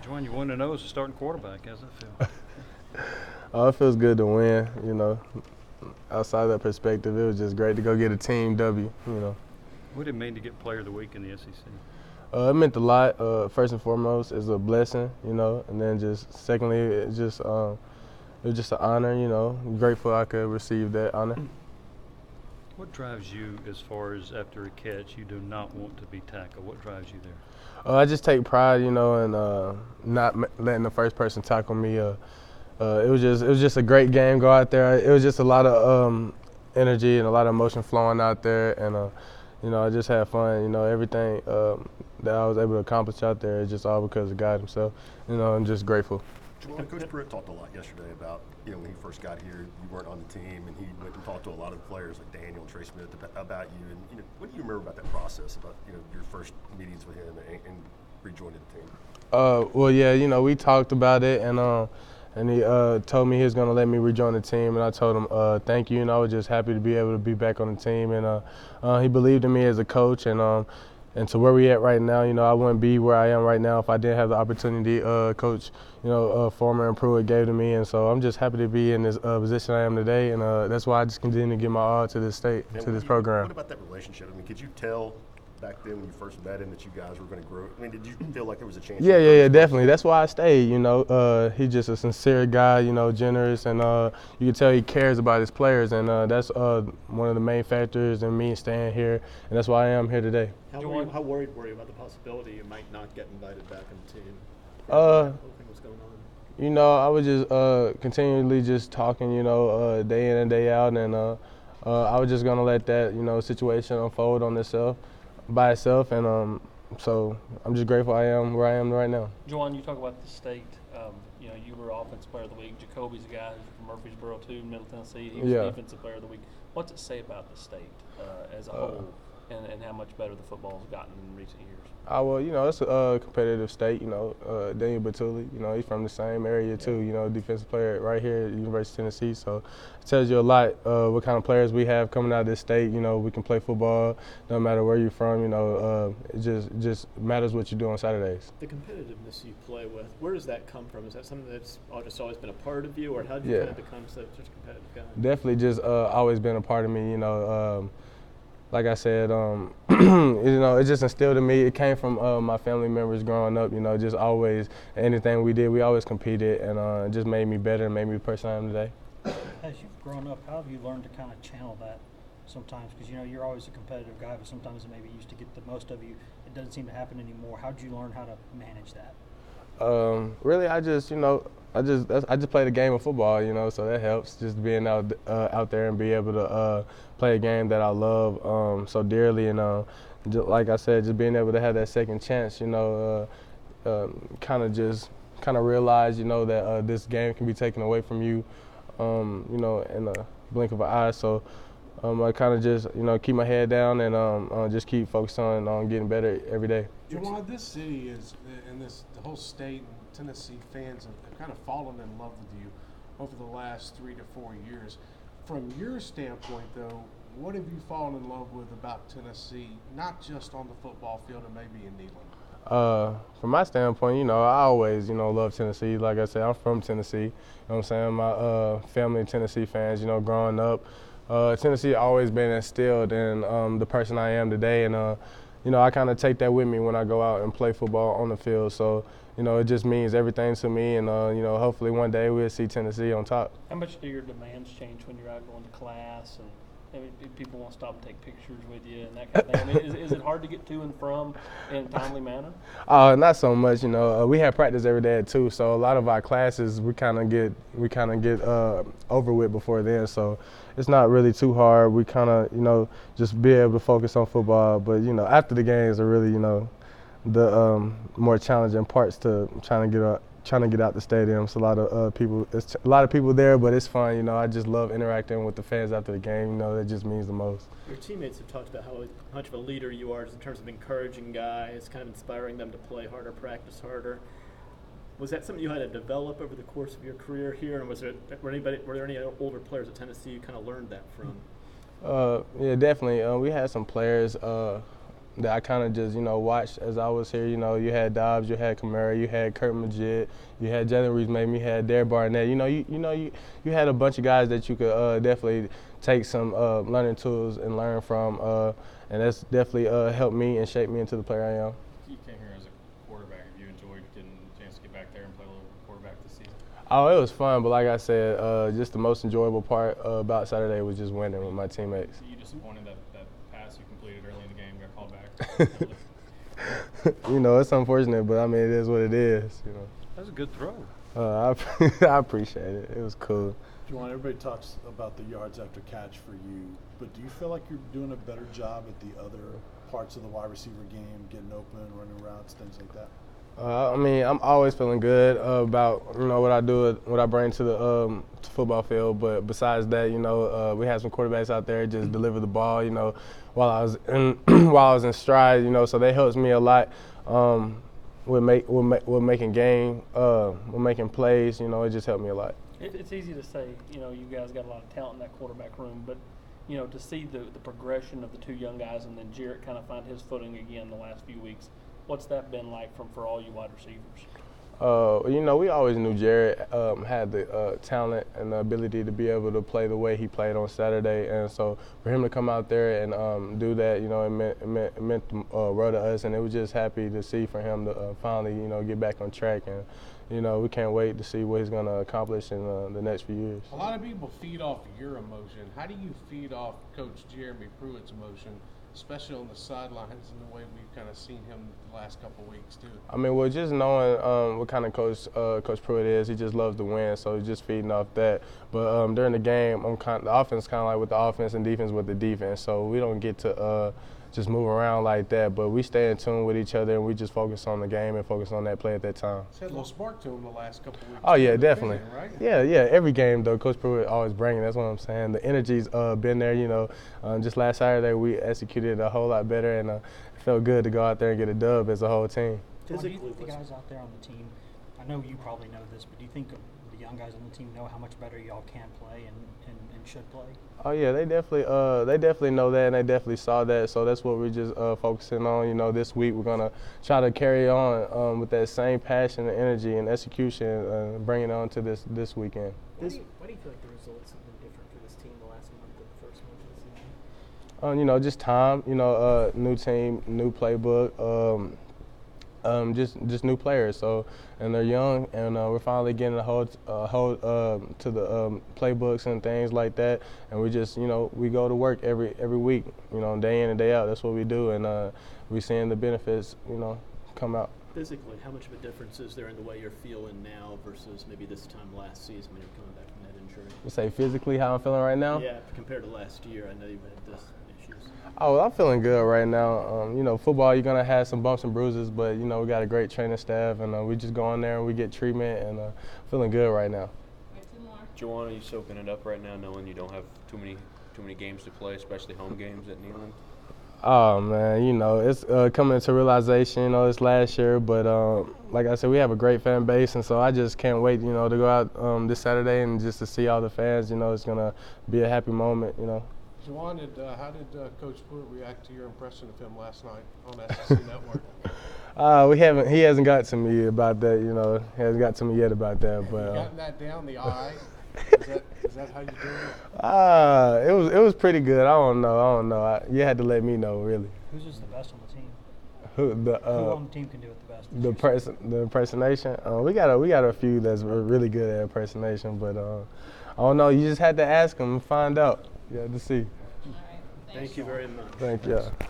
Jauan, you 1-0 as a starting quarterback. How's that feel? It feels good to win, Outside of that perspective, it was just great to go get a team W. What did it mean to get Player of the Week in the SEC? It meant a lot. First and foremost, it's a blessing, and then just secondly, it was just an honor, Grateful I could receive that honor. What drives you as far as after a catch you do not want to be tackled? What drives you there? I just take pride, in not letting the first person tackle me. It was just a great game. Go out there. It was just a lot of energy and a lot of emotion flowing out there, and I just had fun. Everything that I was able to accomplish out there is just all because of God Himself. I'm just grateful. Well, Coach Pruitt talked a lot yesterday about, when he first got here, you weren't on the team, and he went and talked to a lot of players like Daniel and Trey Smith about you. And, what do you remember about that process, about, your first meetings with him and rejoining the team? Well, yeah, we talked about it, and he told me he was going to let me rejoin the team, and I told him thank you, and I was just happy to be able to be back on the team. And he believed in me as a coach, and to where we at right now, I wouldn't be where I am right now if I didn't have the opportunity Coach, Former and Pruitt gave to me. And so I'm just happy to be in this position I am today, and that's why I just continue to give my all to this state, to this program. What about that relationship? I mean, could you tell back then when you first met him that you guys were going to grow? I mean, did you feel like there was a chance? Yeah, definitely. That's why I stayed. He's just a sincere guy. Generous, and you can tell he cares about his players, and that's one of the main factors in me staying here, and that's why I am here today. How worried were you about the possibility you might not get invited back on the team? What's going on? I was just continually just talking, day in and day out, and I was just gonna let that, situation unfold by itself, and so I'm just grateful I am where I am right now. Jauan, you talk about the state. You were Offensive Player of the Week. Jacoby's a guy who's from Murfreesboro too, Middle Tennessee. He was Defensive Player of the Week. What's it say about the state as a whole, and how much better the football's gotten in recent years? Well, it's a competitive state. Daniel Batuli, he's from the same area too. Defensive player right here at University of Tennessee. So it tells you a lot what kind of players we have coming out of this state. We can play football no matter where you're from. It just matters what you do on Saturdays. The competitiveness you play with, where does that come from? Is that something that's just always been a part of you, or how did you kind of become such a competitive guy? Definitely just always been a part of me. Like I said, it just instilled in me. It came from my family members growing up, just always, anything we did, we always competed, and it just made me better and made me the person I am today. As you've grown up, how have you learned to kind of channel that sometimes? Because, you're always a competitive guy, but sometimes it maybe used to get the most of you. It doesn't seem to happen anymore. How did you learn how to manage that? Really, I just play the game of football, so that helps. Just being out there and be able to play a game that I love so dearly, and like I said, just being able to have that second chance, kind of realize, that this game can be taken away from you, in a blink of an eye. So I kind of just, keep my head down and just keep focused on getting better every day. Jauan, this city and the whole state and Tennessee fans have kind of fallen in love with you over the last 3 to 4 years. From your standpoint, though, what have you fallen in love with about Tennessee, not just on the football field and maybe in Neyland? From my standpoint, I always, love Tennessee. Like I said, I'm from Tennessee. You know what I'm saying? My family Tennessee fans, growing up. Tennessee always been instilled in the person I am today, and I kind of take that with me when I go out and play football on the field. So, it just means everything to me, and hopefully one day we'll see Tennessee on top. How much do your demands change when you're out going to class, and people won't stop and take pictures with you and that kind of thing? Is it hard to get to and from in a timely manner? Not so much. We have practice every day at 2, so a lot of our classes we kind of get over with before then. So it's not really too hard. We kind of just be able to focus on football. But after the games are really the more challenging parts to trying to get out the stadium. It's a lot of people there, but it's fun. I just love interacting with the fans after the game. That just means the most. Your teammates have talked about how much of a leader you are in terms of encouraging guys, kind of inspiring them to play harder, practice harder. Was that something you had to develop over the course of your career here, and were there any older players at Tennessee you kind of learned that from? Yeah, definitely. We had some players. that I kind of just, watched as I was here. You had Dobbs, you had Kamara, you had Kurt Majid, you had Jalen Reeves-Maybin, you had Derek Barnett. You had a bunch of guys that you could definitely take some learning tools and learn from, and that's definitely helped me and shaped me into the player I am. You came here as a quarterback. Have you enjoyed getting a chance to get back there and play a little quarterback this season? Oh, it was fun, but like I said, just the most enjoyable part about Saturday was just winning with my teammates. Are you disappointed that pass you completed early in the game got called back? It's unfortunate, but I mean, it is what it is. That was a good throw. I appreciate it. It was cool. Jauan, everybody talks about the yards after catch for you, but do you feel like you're doing a better job at the other parts of the wide receiver game, getting open, running routes, things like that? I'm always feeling good about what I do, what I bring to the football field. But besides that, we had some quarterbacks out there just deliver the ball, while I was in stride, so that helps me a lot. With making game, with making plays, it just helped me a lot. It's easy to say, you guys got a lot of talent in that quarterback room, but to see the progression of the two young guys and then Jarrett kind of find his footing again the last few weeks. What's that been like for all you wide receivers? We always knew Jarrett had the talent and the ability to be able to play the way he played on Saturday, and so for him to come out there and do that, it meant the world to us, and it was just happy to see for him to finally, get back on track, and we can't wait to see what he's going to accomplish in the next few years. A lot of people feed off your emotion. How do you feed off Coach Jeremy Pruitt's emotion, especially on the sidelines and the way we've kind of seen him the last couple of weeks too? Just knowing what kind of Coach Pruitt is, he just loves to win, so just feeding off that. But during the game, the offense kind of like with the offense and defense with the defense, so we don't get to just move around like that. But we stay in tune with each other, and we just focus on the game and focus on that play at that time. It's had a little spark to him the last couple of weeks. Oh yeah, definitely. Right? Yeah. Every game though, Coach Pruitt always bringing. That's what I'm saying. The energy's been there. Just last Saturday we executed a whole lot better, and it felt good to go out there and get a dub as a whole team. Do you think the guys out there on the team, I know you probably know this, but do you think the young guys on the team know how much better y'all can play and should play? Oh yeah, they definitely know that, and they definitely saw that. So that's what we're just focusing on. This week we're gonna try to carry on with that same passion and energy and execution, bring it on to this weekend. Why do you feel like the results have been different for this team the last month than the first month of the season? Just time. New team, new playbook. Just new players, so and they're young, and we're finally getting a hold to the playbooks and things like that, and we just we go to work every week, day in and day out. That's what we do, and we're seeing the benefits come out. Physically, how much of a difference is there in the way you're feeling now versus maybe this time last season when you're coming back from that injury? You say physically how I'm feeling right now? Yeah, compared to last year, I know you've had this issues. Oh, I'm feeling good right now. Football, you're gonna have some bumps and bruises, but we got a great training staff, and we just go in there and we get treatment, and feeling good right now. Jauan, are you soaking it up right now, knowing you don't have too many games to play, especially home games at Neyland? Oh man, it's coming to realization. It's last year, but like I said, we have a great fan base, and so I just can't wait, to go out this Saturday and just to see all the fans. It's gonna be a happy moment. Jauan, how did Coach Pruitt react to your impression of him last night on SEC Network? He hasn't got to me about that. He hasn't got to me yet about that. But have you gotten that down the eye? Is that how you do it? It was pretty good. I don't know. You had to let me know, really. Who's just the best on the team? Who on the team can do it the best? The impersonation. We got a few that's really good at impersonation, but I don't know. You just had to ask them and find out. You had to see. Thank you very much. Thank you.